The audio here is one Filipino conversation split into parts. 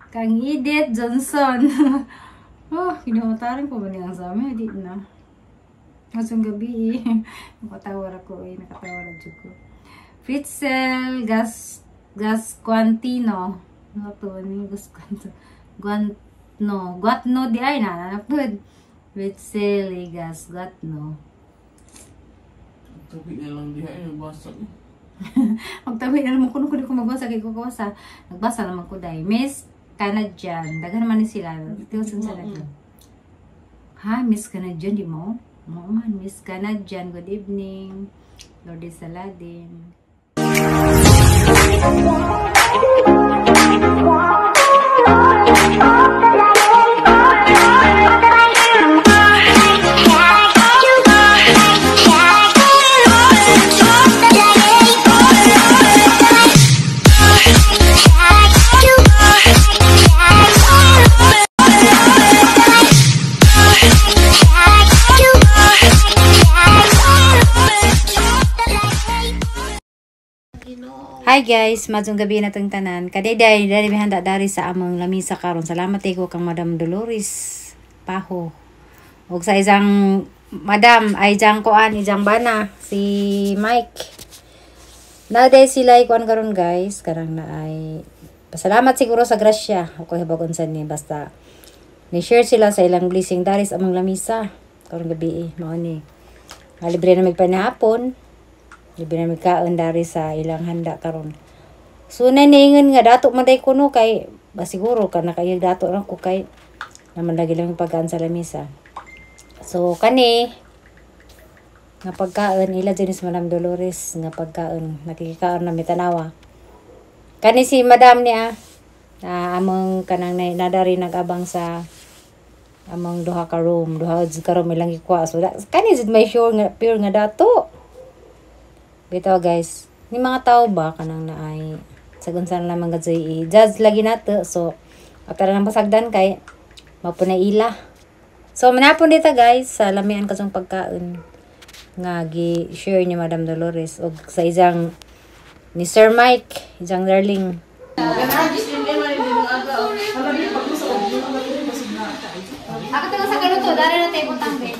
Kang Edith Johnson. Oh, kinamatarin ko ba niya sa amin? Di na. Masong gabi eh. Nakatawar ako eh. Nakatawar ang ko. Fritzel Gasquantino. Ano to? Ano Gasquantino? Guatno di ay na. Napod. Fritzel Gasquantino. Tabi na lang diha ay basag. Magtabi na naman ko ko magbasa kay ko kawasa. Nagbasa naman ko dai. Miss Canadian. Daghan man ni sila. Tiwasan sa dagan. Ha, Miss Canadian di mo? Oo man, Miss Canadian. Good evening. Lordy Saladin. Hi guys, madzong gabi na tong tanan. Kaday dari handa dari sa among lamisa karon. Salamat ko kang Madam Dolores Paho. Ug sa isang Madam ay jang koan ijang bana si Mike. Naday sila ikuan karon guys, karang na ay pasalamat siguro sa grasya. Ako hibagon sa ni basta ni share sila sa ilang blessing dari sa among lamisa karon gabi mao ni. Libre na magpanahapon. Libre na magkaon dari sa ilang handa karon. So naningon nga dato man day kuno kay siguro ka na kayo dato ra ko kay naman lagi lang pagkaan sa lamisa. So kani nga pagkaon ila dinis Madam Dolores nga pagkaon nakikikaon na mitanawa. Kani si Madam niya among kanang nadari nagabang sa among duha ka room ilang gikuha. So kani jud may sure nga pure nga dato. Bitaw guys, ni mga tao ba kanang naay sagun sana lang mga judge lagi nato. So akara nang pasagdan kay mapunay ila. So manapon dito guys sa lamian kasong pagkaon nga gi share ni Madam Dolores og sa isang ni Sir Mike, isang darling. Ako tayo sa kaluto, dara na tayo butang be.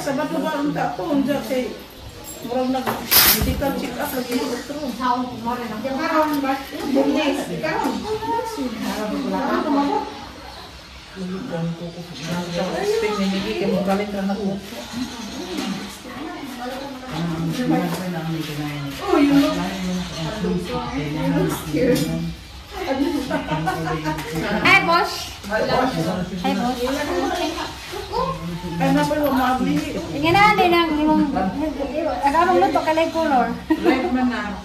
Sabado ba ang tapo unja kay murag nag medical check up lagi doktor. Karon ba? Bumis karon. Oh, you look scared. Hi, boss. Hi, boss. Ay, na pa yung mabli. Tingnan na din ang imong agarong luto kalay color. Red man na.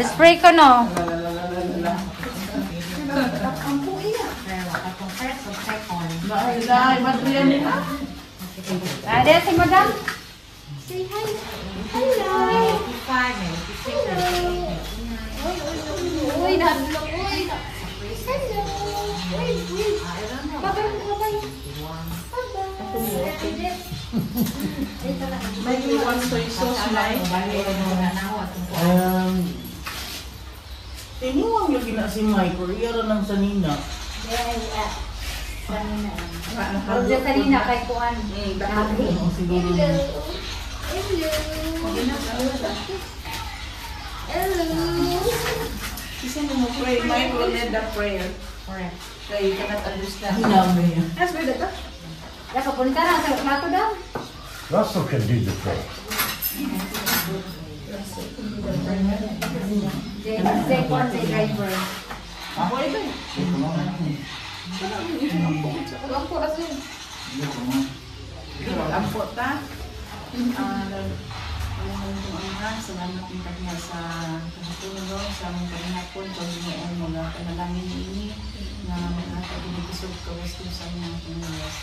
Spray ko no. Ay, madriyan nila. Ada si Madam. Say hi. Hello. Uy, nahadlo. Uy. Hello. Uy. Bye-bye. May iwan soy sauce na tinuwang yung gina si Mike or iya rin ang sanina. Roger kanina kay kuan. Hello. Kasi mo pray, Mike will lead the prayer. Correct. So you cannot understand. Hinami yan. Yes, pwede ka. Dapat punta na sa plato daw. Russell can do the prayer. Say kuan say driver. Ako ito. Ako kasi. Ampo ta. Salamat ng kanya sa katulong sa mga kanihapon pag-iian mga panalangin ini na mga pag-ibisog kawasto sa mga pinilas.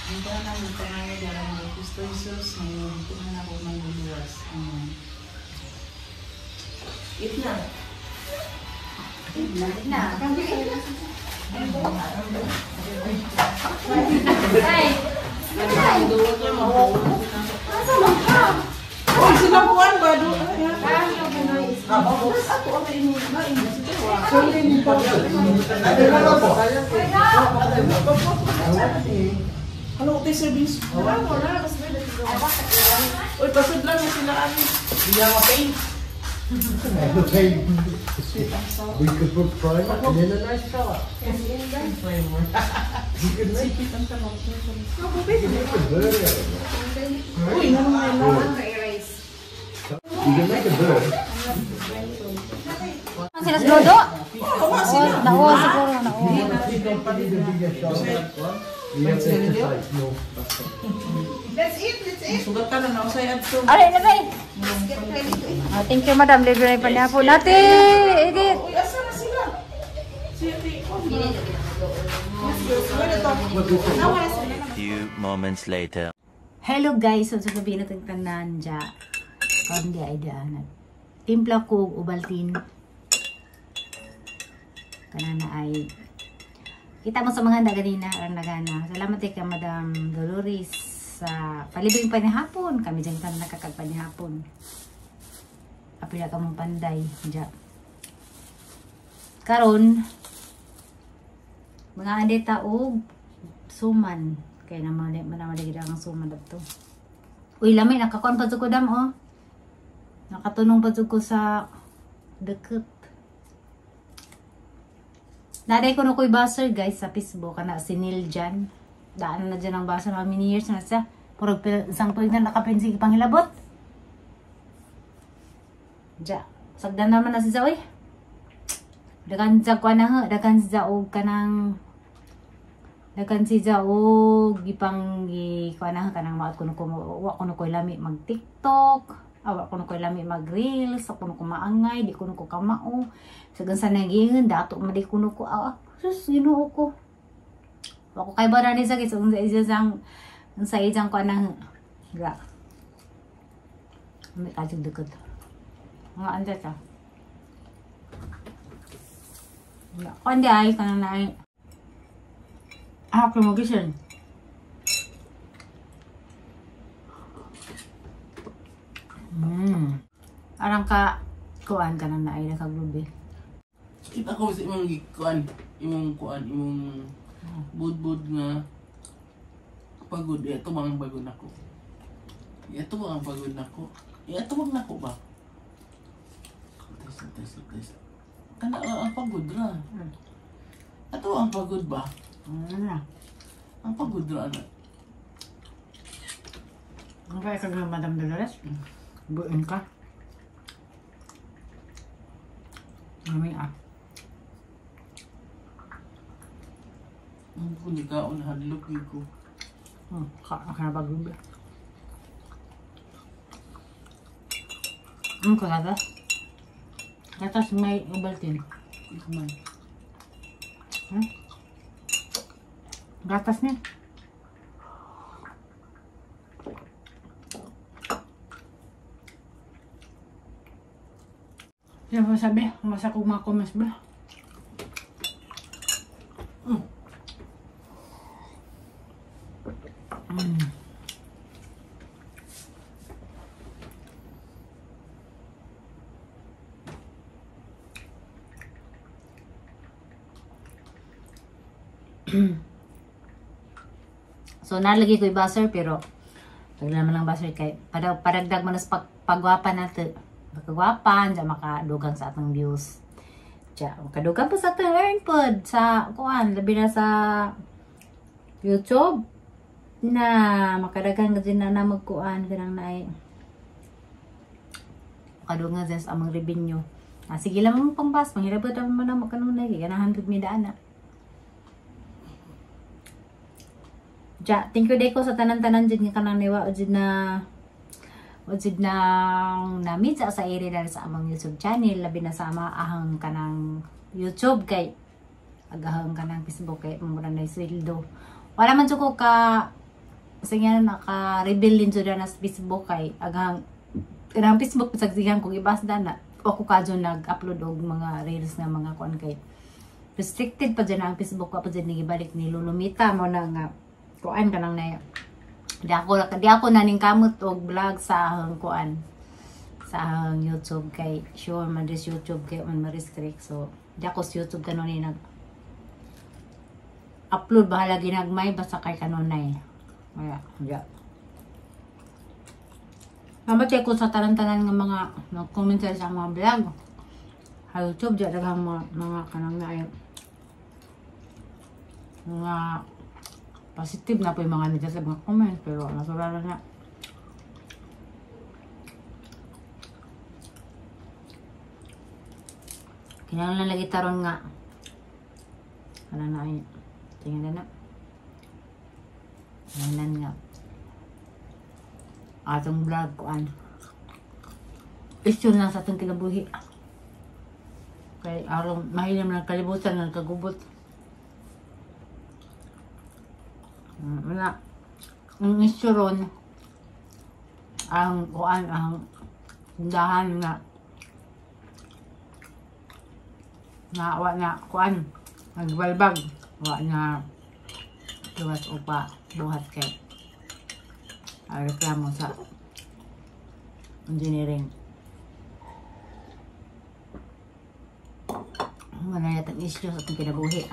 Hindi na namin pangalan dalang ng Kristo Jesus na hindi na ako manluluwas. It na. Oh, sinabuan ba doon? Ano ito service? Uy, pasod lang na sila ano. Hindi nga paint. Okay. We could put primer and then a nice color. You could make it a bird out of it. Uy, naman na lang. You can make a bird. Sila sa lodo? Kawa sila. Nawa siguro, nawa. You don't need a bigger shot. You have to exercise more. Sugatan na nausay at to. Aray, aray. Thank you, madam. Libre na yung panyapo natin. Edit. Uy, asa na sila? Few moments later. Hello guys, so sa gabi na tanan dya. Kundi ay daan. Timpla ko ubaltin. Kanana ay kita mo sa mga handa ganina, arang nagana. Salamat kay Madam Dolores sa palibing panihapon. Kami dyan ka nakakagpanihapon. Apila ka mong panday. Dya. Karon, mga andi taog suman. Kaya naman manaligid ang suman dito. Uy, lamay, nakakuan pa ko dam, oh. Nakatunong pa ko sa deket. Naday ko na ko'y buzzer, guys, sa Facebook. Kana si Neil Jan. Daan na dyan ang buzzer. Mga many years na siya. Purag isang tuig na nakapinsig pangilabot. Diya. Sagdan naman na si Zaoy. Dagan siya kwa na ha. Dagan siya og kanang dagan siya og gipang kwa na ha. Kanang maat kuno ko lami mag TikTok. Awa kuno ko lami mag reels. Kuno ko maangay. Di kuno ko kamao. Sagan sa nagingin, dato madi kuno ko, sus, Ginoo ko. Ako kay ba ni sakit, sa isang ko nang, ga. May kasing deket. Nga anda ta. Kundi ay, kanang na ay. Ako magisyon. Arang ka, kuan ka na na ay nakaglubi. Kita ko sa imong kuan, imong budbud nga pagod. Ito ba ang pagod nako? Ito ba ang pagod nako? Ito ba nako ba? Test. Kana ang pagod ra. Ito ang pagod ba? Ang pagod ra na. Ang kaya ka ng Madam Dolores? Buin ka? Ngayon Ang kunikaon hadlok ko. Nakapaglubi. Ang kagatas? Gatas may ubaltin. Kamay. Gatas niya. Yan mo sabi, masa kumakumas ba? So nalagay ko yung buzzer pero taglan naman lang buzzer kay padagdag mo na sa pagwapan natin. Pagwapan, dyan makadugang sa atong views. Dyan, makadugang pa sa atong earn pod sa kuan, labi na sa YouTube na makadagang na din na magkuan ganang na ay makadugang dyan sa amang revenue. Sige lang mong pangbas, manghirap ka naman na makanunay, ganahan ko midaan na. Ja, thank you day ko sa tanan-tanan dyan nga kanang niwa o dyan na namit sa area dahil sa amang YouTube channel, labi na sa ahang kanang YouTube kay agahang kanang Facebook kay mura na sweldo. Wala man ko ka kasi nga naka-reveal din sa Facebook kay agahang kanang Facebook pasagsihan kung ibas na ako kadyo nag-upload og mga reels nga mga kuan kay restricted pa dyan ang Facebook ko pa dyan nagibalik ni Lulumita mo na nga kuan ka nang na di ako naning kamot og vlog sa ahang kuan sa ahang YouTube kay sure man this YouTube kay man ma-restrict so di ako sa YouTube kanunay nag upload bahala ginagmay basta kay kanunay kaya yeah. Mamatay ko sa tanan-tanan ng mga nag-comment sa mga vlog. Sa YouTube, diyan daghang mga kanang na ay mga positive na po yung mga nila sa mga comment. Pero nasurala na. Kinahanglan lagi taron nga. Ano na ay. Tingnan na. Tingnan nga. Atong vlog kuan issue na sa atong kinabuhi kay aron mahilim ng kalibutan ng kagubot wala ang issue ron ang kuan ang dahan nga wa na kuan nagbalbag wa na tuwas upa buhat kay reklamo sa engineering. Manayat ang issue sa itong kinabuhi.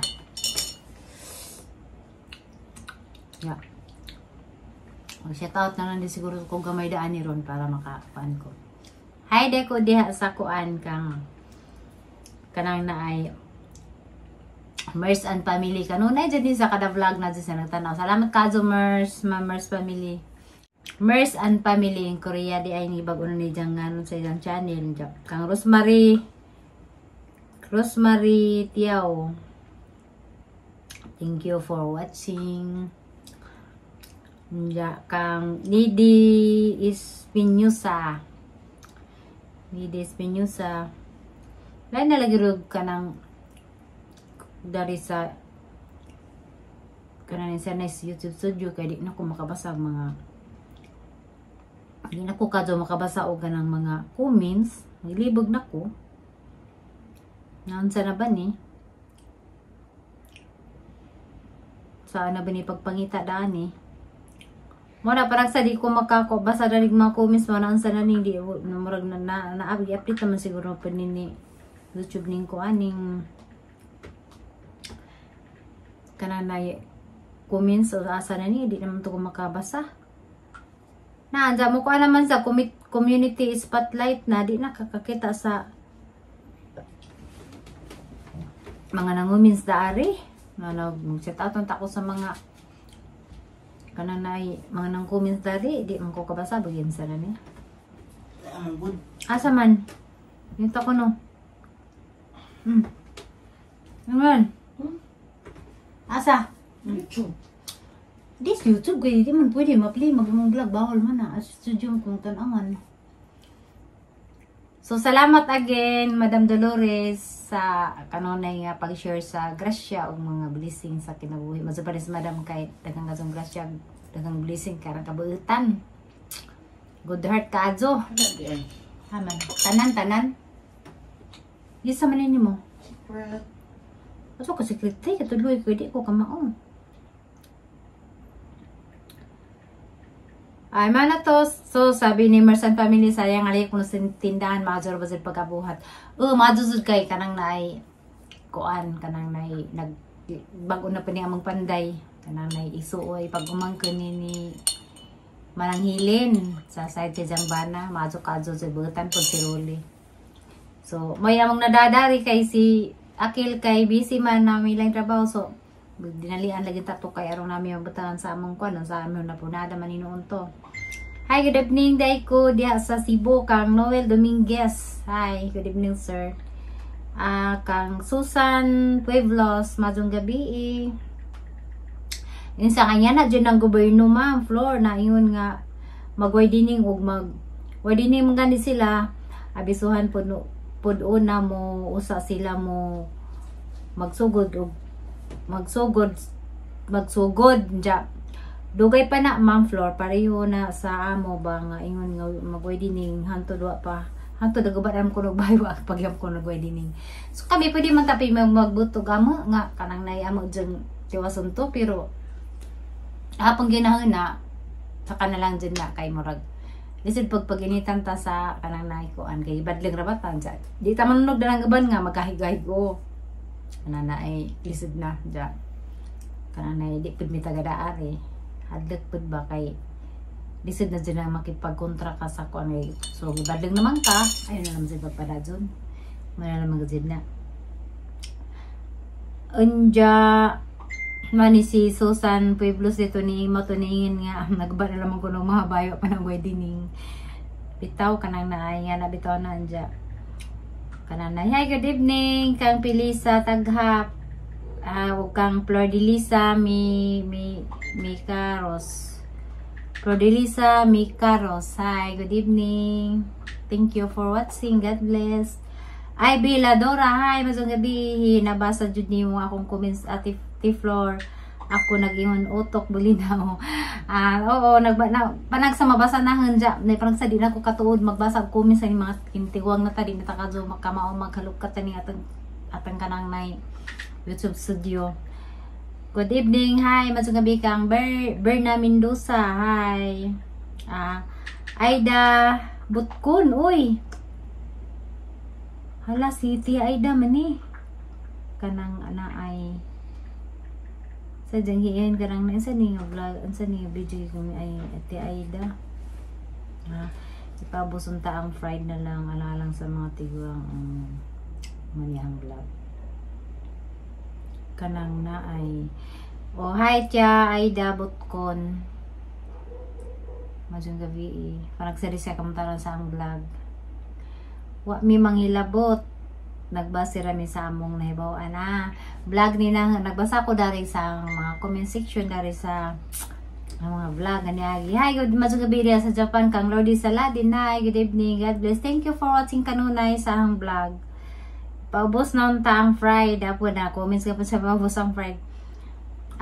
Yeah. Mag-shout out na lang din siguro kung gamay daan ni Ron para makapaan ko. Hi deko diha sa kuan kang kanang na ay Mers and Family. Kanunay dyan din sa kada vlog na dyan sa nagtanaw. Salamat kazo Mers, Mers Family. Mers and Family in Korea di ay nibag uno ni jangan sa ilang channel kang Rosemary Tiao, thank you for watching. Kang Nidi Espinosa lain na lagi rog kanang dari sa kanang sa nice YouTube studio kay di na ko makabasa mga hindi na ko kadyo makabasa o ganang mga comments. Nilibog na ko. Naunsa na ba ni? Saan na ba ni pagpangita daan ni? Muna parang sa di ko makakabasa dalig mga comments mo. Naunsa na ni? Di namurag na-update naman siguro pa ni YouTube ning ko aning kananay comments o asa na ni? Di naman to ko makabasa. Naanza mo ko naman sa community spotlight na di nakakakita sa mga nangumins daari. Nag-set out ang tako sa mga kananay, mga nangumins daari. Di man ko kabasa, bagyan sa nani. Asa man? Yung tako no. Naman? Asa? YouTube. This YouTube kaya di man pwede ma-play mag-vlog bawal man na as studio kung tan-awan. So salamat again Madam Dolores sa kanunay nga pag-share sa grasya o mga blessing sa kinabuhi. Masapalis Madam kay daghang kasong grasya, daghang blessing karang kabuutan. Good heart ka adjo. Haman. Tanan. Yes sa manin mo. Secret. Aso ka secret tay katuloy ko di ko kamaon. Ay, mana to. So, sabi ni Mers and Family, sayang alay kung tindahan, major ba sila pagkabuhat. Majusud kay, kanang na ay, kuan, kanang na ay, bago na pa niya amang panday. Kanang na ay, isuoy, pag umangkin ni Mananghilin, sa side kay Jangbana, majo-kajo sa butan, pag siruli. So, may amang nadadari kay si Akil kay busy man na may lang trabaho. So, dinalian lagi tato kay aron namin yung butangan sa among kuan sa among napunada maninoon to. Hi, good evening day ko diha sa Cebu kang Noel Dominguez. Hi, good evening sir. Kang Susan Pueblos, madong gabi. Sa kanya na dyan ang gobyerno ma'am floor na yun nga mag-widening ug mag-widening mga gani sila abisuhan pud una mo usa sila mo magsugod dya dugay pa na ma'am floor pareho na sa amo ba nga ingon nga mag-widening hanto duwa pa Hanto nagubadam ko ng bayo ang pagyam ko nag-wedding. So kami pwede man tapi magbutog amo nga kanang nay amo dyan tiwason to pero hapong ginahuna saka na lang dyan na kay murag lisod paginitan ta sa kanang nay kuan kay badling rabatan dyan. Di ta manunog na ng uban nga magkahig-hig o kanang na ay lisod na dyan. Kanang nay di pud mi tagadaar eh. Hadlok pud ba kay lisod na dyan na makipagkontra ka sa kuan eh. So badling naman ka ayun na naman sa pagpada dyan. Wala naman dyan na. Unja mani si Susan Pueblos dito ni mo tuningin nga nagba na lamang ko ng mga bayo pa ng wedding bitaw kanang naay nga nabitaw na anja kanang naay. Hi, good evening kang Pilisa Taghap kang Flor de Lisa mi Caros Flor de Lisa mi Caros. Hi, good evening, thank you for watching, God bless. Ay Biladora, hi masong gabi nabasa jud nimo akong comments Ate Flor. Ako nag-ingon utok bulinaw. Oo, panag sa mabasa na hanja. Parang sa di na ko katuod magbasa og comments sa mga kintiwang na tadi na takadyo magkamao maghalukat ni atang kanang nay YouTube studio. Good evening, hi masong gabi kang Berna Mendoza, hi. Aida Butkun, uy. Hala si Tia Aida man eh. Kanang ana ay sa janghiin karang na isa ni nga vlog, ansa ni video ko ay Tia Aida. Ipabuson ta ang fried na lang alang sa mga tiguang manihang vlog. Kanang na ay hi Tia Aida Butkon. Majung gabi parang serisa kamantaran sa ang vlog. Wa mi mangilabot nagbasa rami sa among nahibaw vlog ni na nagbasa ko dari sa mga comment section dari sa mga vlog ani. Hi, good gabi sa Japan kang Lodi Saladin. Hi, good evening, God bless, thank you for watching kanunay sa ang vlog. Paubos na ta ang fried apo na comments ka pa sa paubos ang fried.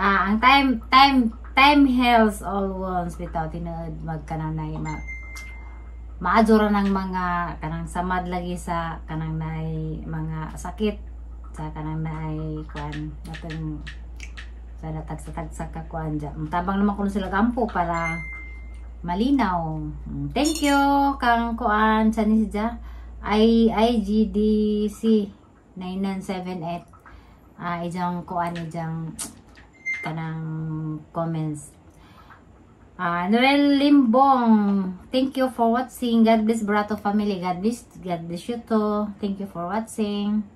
Ang time heals all wounds bitaw tinuod magkananay maadura ng mga kanang samad lagi sa kanang naay mga sakit sa kanang naay kuan natong sa natag sa kakuan dyan. Tabang naman ko sila gampo para malinaw. Thank you kang kuan sa ni siya IGDC 9978 ijang kuan ijang kanang comments. Noel Limbong, thank you for watching. God bless Brato family. God bless you too. Thank you for watching.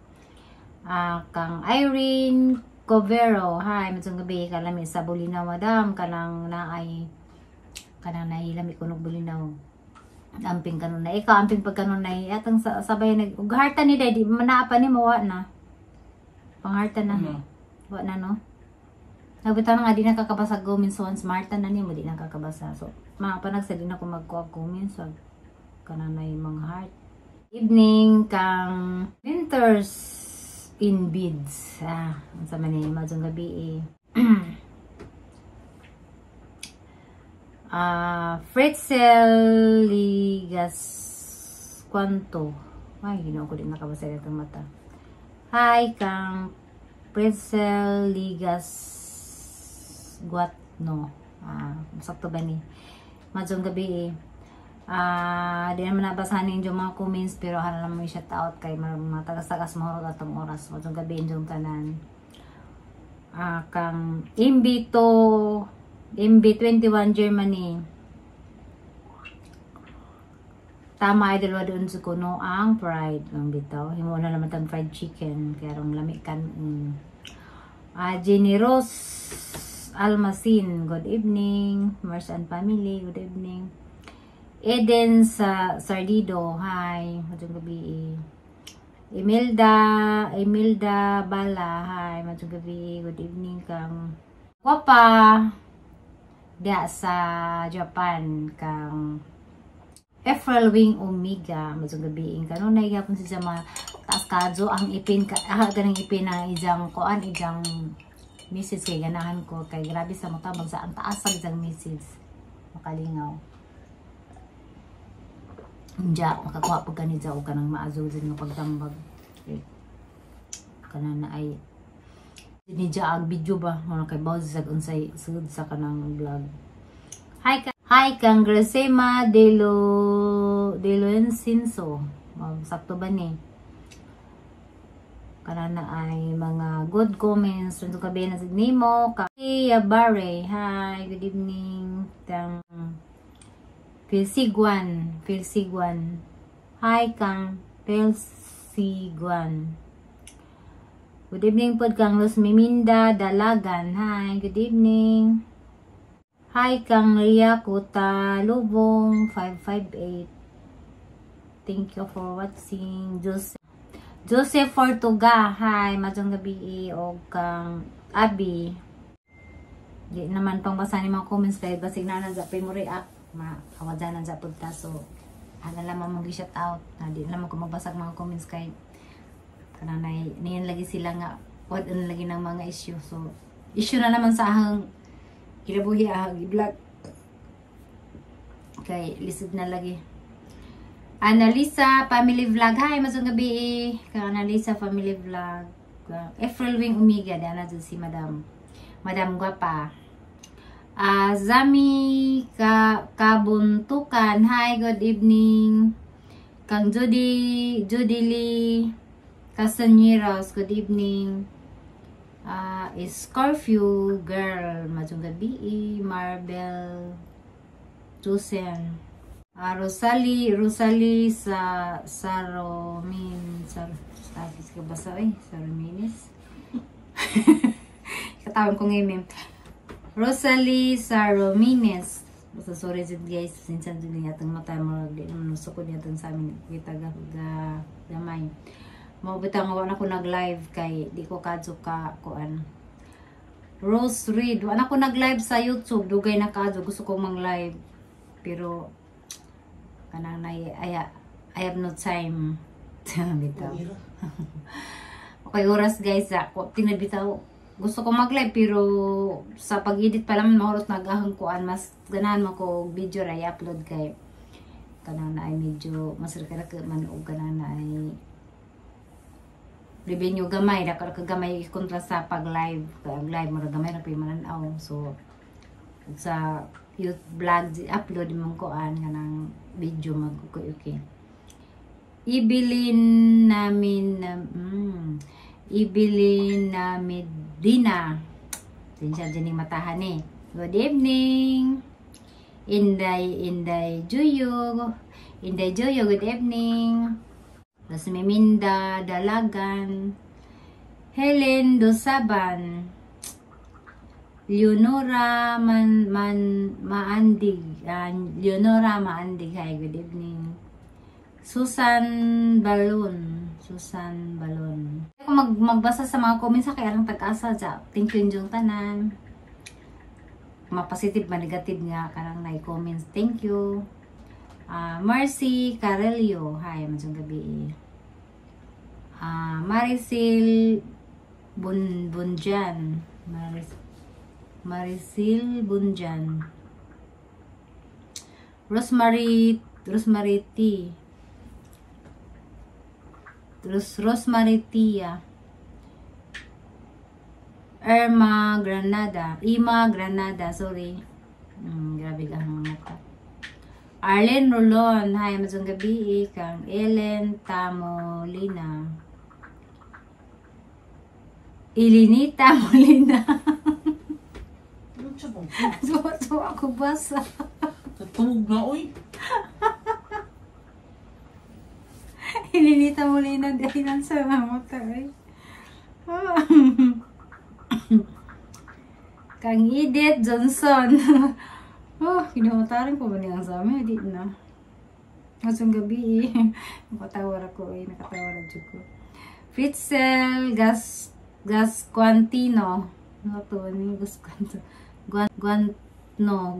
Kang Irene Covero, hi, matong gabi kalami sa Bulinaw madam kanang naay kanang nailami kunog Bulinaw. Amping kanon na ikaw amping pagkanon na atang sabay nag ug harta ni day di manapa ni mo wa na. Pangharta na. Wa na no. Nabitaw nga di nakakabasa comments once Marta na ni mo di nakakabasa. So, mapanag sa din ako magkuha comments so kananay mga heart. Evening kang Winters in Beads. Ang sama ni Majong gabi Fritzel Ligas Quanto. Ay, ginawa ko din nakabasa ito mata. Hi kang Fritzel Ligas Guatno. Sakto ba ni? Majong gabi di naman nabasahan yung mga comments pero halang mo i-shout out kay matagas-tagas mo atong oras. Majong gabi yung tanan. Kang MB21 Germany. Tama ay dalawa doon sa kuno ang fried ang bitaw. Himo na naman tang fried chicken kaya rong lamikan. Jenny Rose Almasin, good evening. Mars and family, good evening. Eden sa Sardido, hi. Majong gabi. Imelda Bala, hi. Majong gabi, good evening kang Wapa dia sa Japan kang Efrel Wing Omega. Majong gabi kanunay gapon sa mga taas kadyo ang ipin ganang ipin na ijang kuan ijang message kay ganahan ko kay grabe sa matabang sa ang taas sa isang message makalingaw. Diya, makakuha po ganit sa o kanang maazulin ng pagtambag. Okay. Kana na ay dinidya ang video ba? Mga kay Boz sa unsay sud sa kanang vlog. Hi kang Gracema de lo Encinso. Sakto ba ni? Kana na ay mga good comments. Tunto ka ba na sa nimo? Kay Bare. Hi, good evening. Pilsiguan. Hi kang Pilsiguan. Good evening po kang Los Miminda Dalagan. Hi, good evening. Hi kang Ria Kuta Lubong 558. Thank you for watching. Joseph Fortuga. Hi, madong gabi o kang Abi. Di naman pang basa ni mga comments kaya basig na nagapay mo react. Makawadyanan sa punta. So, lamang mong shout out. Di naman ko magbasag mga comments kay kananay. Niyan lagi sila nga what lagi ng mga issue. So, issue na naman sa ahang kinabuhi ahang i-vlog. Kay, lisod na lagi. Analisa Family Vlog. Hi, masong gabi. Kang Analisa Family Vlog. April Wing Umiga. Dana dyan si Madam Guapa. Zami Kabuntukan. Hi, good evening. Kang Judy Lee Casanieros. Good evening. Scorpio Girl. Madong gabi. Marvel Tusen. Rosalie sa Saromines. Katawan ko ngayon, Rosalie Saromines. Basta sorry guys, sinsan din yatang matay mo di naman nusukod yatang sa amin kita gamay. Mabutang wala ko nag-live kay di ko kadto ka kuan. Rose Reed, wala ko nag-live sa YouTube, dugay na kadto gusto ko mang-live pero kanang I have no time. Bitaw. Okay, oras guys, ako tinabitaw. Gusto ko mag-live pero sa pag-edit pa lang mahurot nagahang kuan mas ganahan mo ko video ra i-upload kay kanang na ay medyo mas raka man og kanang na ay revenue gamay ra gamay kontra sa pag-live. Pag-live mo ra gamay ra pay mananaw. So sa youth vlog upload mo kuan kanang video magkukuy. Ibilin na Medina. Tinsya dyan yung matahan eh. Good evening. Inday Joyo, good evening. Las Miminda Dalagan. Helen Dosaban. Leonora Maandig. Leonora Maandig. Hi, good evening. Susan Balon. Kung magbasa sa mga comments sa kaya lang tag-asa dyan. Thank you yung tanan. Ma-positive, ma-negative nga karang na-comments. Thank you. Mercy Carelio. Hi, masyong gabi. Maricel Bunjan. Maricel Bunjan. Rosemary T. Rosemary Tia. Ima Granada, sorry. Grabe ka ang mata. Arlen Rolon, hi, masyong gabi. Kang Ellen Tamolina. Ilinita Molina. So ako basa. Tatulog na, oy. Ilinita Molina dahil sa mga mata, eh. Kang Edith Johnson. Kinamatarin ko ba niya sa amin? Hindi na. Masong gabi, nakatawar ako, nakatawar ako ko. Fritzel Gasquantino. Ano ito?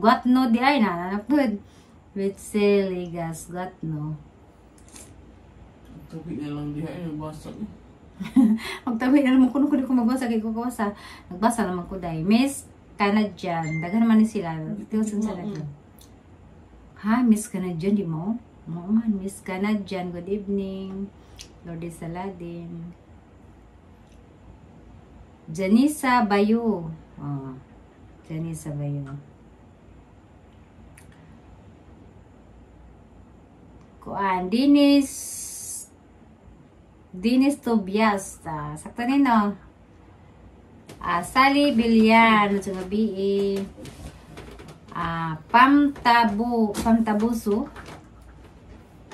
Guatno di ay na. Napod. Fritzel Gasquantino. Tabi na lang diha ay magbasa. Magtabi na naman kuno ko magbasa kay ko kawasa. Nagbasa naman ko dai. Miss Canadian. Dagan naman ni sila. Tiwsan sa natin. Ha, Miss Canadian di mo? Man, Miss Canadian, good evening. Lordy Saladin. Janisa Bayo. Oh, Janisa Bayo. Kuan, Dinis Tobias. Sakto nino. Sally Bilyan. Sa gabi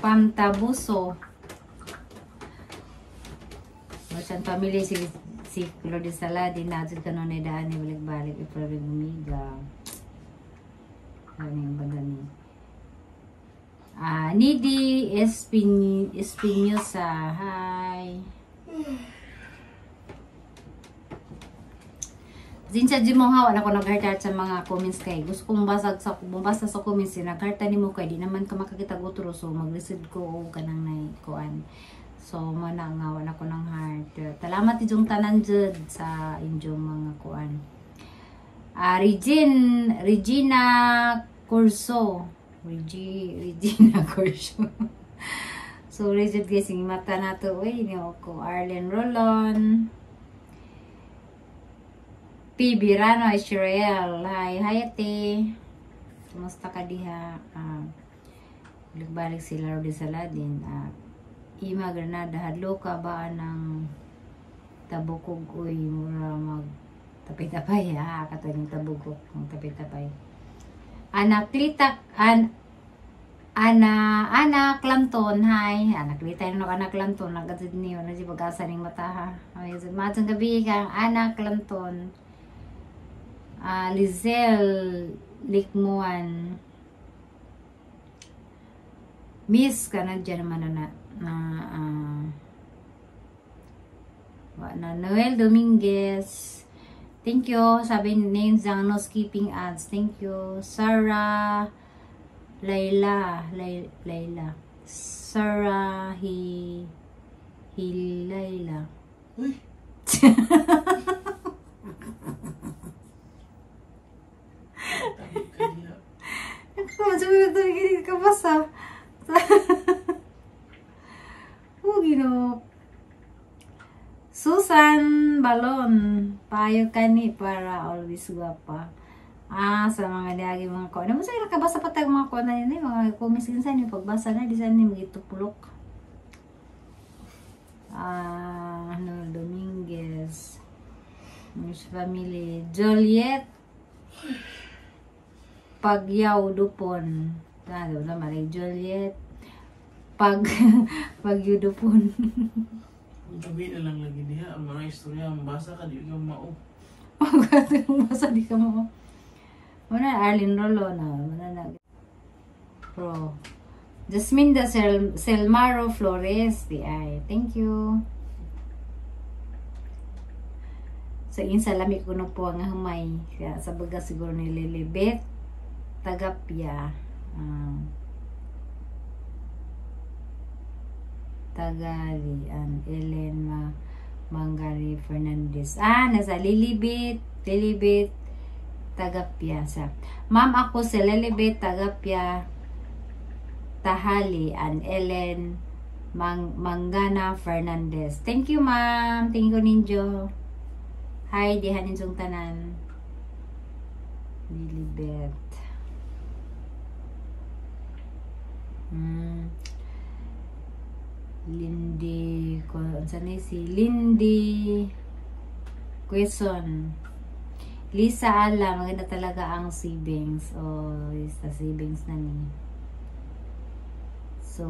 Pamtabuso. Macam family si Lordy Saladin natin kanon na daan ni balik-balik iprabing umiga. Ano yung bagani? Nidi Espinosa. Hi. Dinsa di mo hawa na ko nagharta sa mga comments kay. Gusto kong basa sa comments nagharta nimo kay di naman ka makakita utro so mag-receive ko kanang nay kuan. So mana nga wala ko ng heart. Salamat idong tanan jud sa inyong mga kuan. Regina Corso. Regina Corso. So legit guys yung mata nato oy ni ko Arlen Rolon. P. Birano Israel. Hi ate. Kumusta ka diha? Balik sila Lordy Saladin. Ima Granada, hadlo ka ba ng tabukog uy mura mag tapay-tapay kato yung tabukog ng tapay-tapay. Ana Clanton, hi. Naklita yung Ana Clanton, nagatid niyo na si pag-asa ng mata ha. Matang gabi kang Ana Clanton. Lizelle Likmuan. Miss ka na dyan naman na Noel Dominguez. Thank you. Sabi names ang no skipping ads. Thank you. Sarah Layla. Sarah Layla. Uy. Sabi ka basa. Susan Balon, payo kani para always guwapa. Sa mga diagi mga ko. Ano mo sa nakabasa pa tayong mga ko na yun mga comments kinsan yung pagbasa na di sana yung magitupulok. Dominguez. Miss Family. Joliet Pagyaw Dupon. Ano na mali Joliet Pagyudupon. Gabi na lang lagi diha ang mga istorya mabasa ka di ka mao. Mabasa di ka mao. Mana Arlen Rolo na mana Pro. Jasmine da Selmaro Flores di ay. Thank you. Sa insalamik ko po nga humay kaya sa baga siguro ni Lilibet Tagapya. Tagali and Ellen Mangari Fernandez. Nasa Lilibet Tagapya sa. Ma'am ako si Lilibet Tagapya Tahali and Ellen Mangana Fernandez. Thank you ma'am. Thank you ninyo. Hi, dihan ninsong tanan. Lilibet. Lindy Quezon. Lisa Ala, maganda talaga ang savings. Sa savings na ni. So,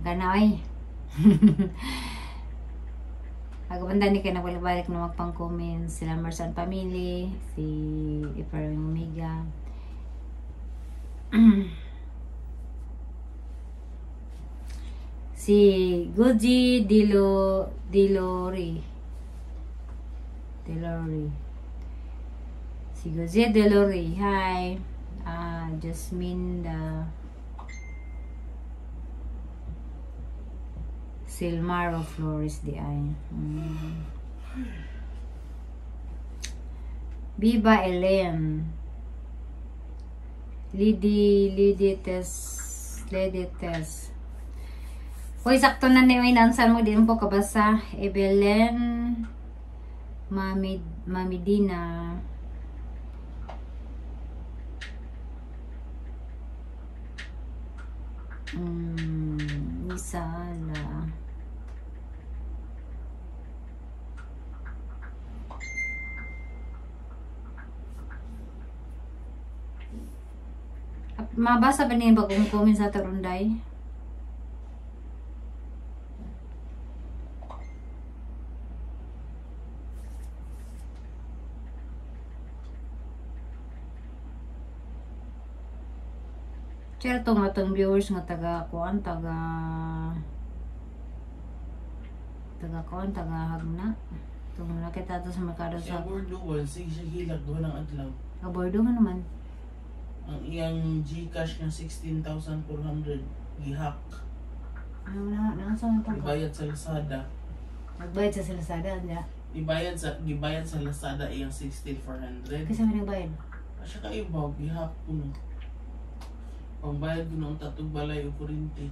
ganoy. Agabanda ni kayo nagbalik na magpang-comments. Sila Marsan Family, si Iparing Omega. Si Guji Dilori. Si Guji Dilori. Hi. Jasmine Silmaro Flores di ay. Biba Ellen. Lidi test. Hoy, sakto na niyo inansan mo din po kabasa. Evelyn Mami Dina. Isala. Mabasa ba niya bagong comment sa Tarunday? Kaya ito nga itong viewers nga taga hagna. Itong nakita ito sa merkado Siya sa Bordeaux, sige siya hilag doon ang adlaw. abordo nga naman. Ang iyang Gcash nga 16,400 gihack. Ano na, nakasama ito ka? Ibayad sa Lazada. Nagbayad sa Lazada, anda. Gibayad sa Lazada iyang 16,400. Kasi may nagbayad. Asya ka ibaw, gihack ko no. Pambayad ko ng tatong balay o kurinti.